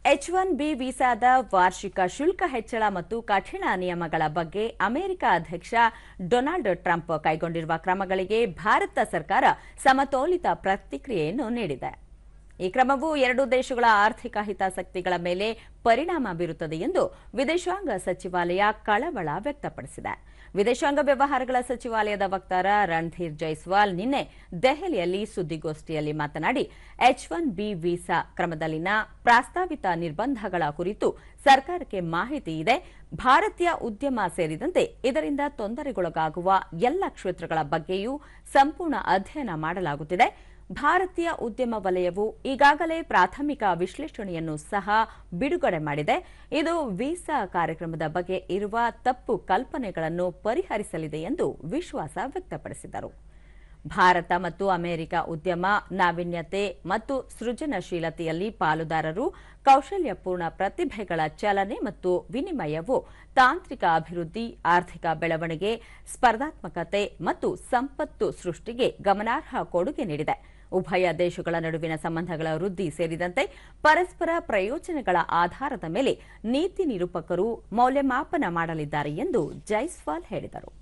H-1B ವೀಸಾದ ವಾರ್ಷಿಕ ಶುಲ್ಕ ಹೆಚ್ಚಳ ಮತ್ತು ಕಠಿಣ ನಿಯಮಗಳ ಬಗ್ಗೆ ಅಮೆರಿಕ ಅಧ್ಯಕ್ಷ ಡೊನಾಲ್ಡ್ ಟ್ರಂಪ್ ಕೈಗೊಂಡಿರುವ ಕ್ರಮಗಳಿಗೆ ಭಾರತ ಸರ್ಕಾರ ಸಮತೋಲಿತ ಪ್ರತಿಕ್ರಿಯೆಯನ್ನು ನೀಡಿದೆ. ಈ ಕ್ರಮವು ಎರಡೂ ದೇಶಗಳ ಆರ್ಥಿಕ ಹಿತಾಸಕ್ತಿಗಳ ಮೇಲೆ ಪರಿಣಾಮ ಬೀರುತ್ತದೆ ಎಂದು ವಿದೇಶಾಂಗ ಸಚಿವಾಲಯ ಕಳವಳ ವ್ಯಕ್ತಪಡಿಸಿದೆ. ವಿದೇಶಾಂಗ ವ್ಯವಹಾರಗಳ ಸಚಿವಾಲಯದ ವಕ್ತಾರ ರಣಧೀರ್ ಜೈಸ್ವಾಲ್ ನಿನ್ನೆ ದೆಹಲಿಯಲ್ಲಿ ಸುದ್ದಿಗೋಷ್ಠಿಯಲ್ಲಿ ಮಾತನಾಡಿ H-1B ವೀಸಾ ಕ್ರಮದಲ್ಲಿನ ಪ್ರಸ್ತಾವಿತ ನಿರ್ಬಂಧಗಳ ಕುರಿತು ಸರ್ಕಾರಕ್ಕೆ ಮಾಹಿತಿ ಇದೆ. ಭಾರತೀಯ ಉದ್ಯಮ ಸೇರಿದಂತೆ ಇದರಿಂದ ತೊಂದರೆಗೊಳಗಾಗುವ ಎಲ್ಲ ಕ್ಷೇತ್ರಗಳ ಬಗ್ಗೆಯೂ ಸಂಪೂರ್ಣ ಅಧ್ಯಯನ ಮಾಡಲಾಗುತ್ತಿದೆ. ಭಾರತೀಯ ಉದ್ಯಮ ವಲಯವು ಈಗಾಗಲೇ ಪ್ರಾಥಮಿಕ ವಿಶ್ಲೇಷಣೆಯನ್ನು ಸಹ ಬಿಡುಗಡೆ ಮಾಡಿದೆ. ಇದು ವೀಸಾ ಕಾರ್ಯಕ್ರಮದ ಬಗ್ಗೆ ಇರುವ ತಪ್ಪು ಕಲ್ಪನೆಗಳನ್ನು ಪರಿಹರಿಸಲಿದೆ ಎಂದು ವಿಶ್ವಾಸ ವ್ಯಕ್ತಪಡಿಸಿದರು. ಭಾರತ ಮತ್ತು ಅಮೆರಿಕ ಉದ್ಯಮ ನಾವೀನ್ಯತೆ ಮತ್ತು ಸೃಜನಶೀಲತೆಯಲ್ಲಿ ಪಾಲುದಾರರು, ಕೌಶಲ್ಯಪೂರ್ಣ ಪ್ರತಿಭೆಗಳ ಚಲನೆ ಮತ್ತು ವಿನಿಮಯವು ತಾಂತ್ರಿಕ ಅಭಿವೃದ್ಧಿ, ಆರ್ಥಿಕ ಬೆಳವಣಿಗೆ, ಸ್ಪರ್ಧಾತ್ಮಕತೆ ಮತ್ತು ಸಂಪತ್ತು ಸೃಷ್ಟಿಗೆ ಗಮನಾರ್ಹ ಕೊಡುಗೆ ನೀಡಿದೆ. ಉಭಯ ದೇಶಗಳ ನಡುವಿನ ಸಂಬಂಧಗಳ ವೃದ್ಧಿ ಸೇರಿದಂತೆ ಪರಸ್ಪರ ಪ್ರಯೋಜನಗಳ ಆಧಾರದ ಮೇಲೆ ನೀತಿ ನಿರೂಪಕರು ಮೌಲ್ಯಮಾಪನ ಮಾಡಲಿದ್ದಾರೆ ಎಂದು ಜೈಸ್ವಾಲ್ ಹೇಳಿದರು.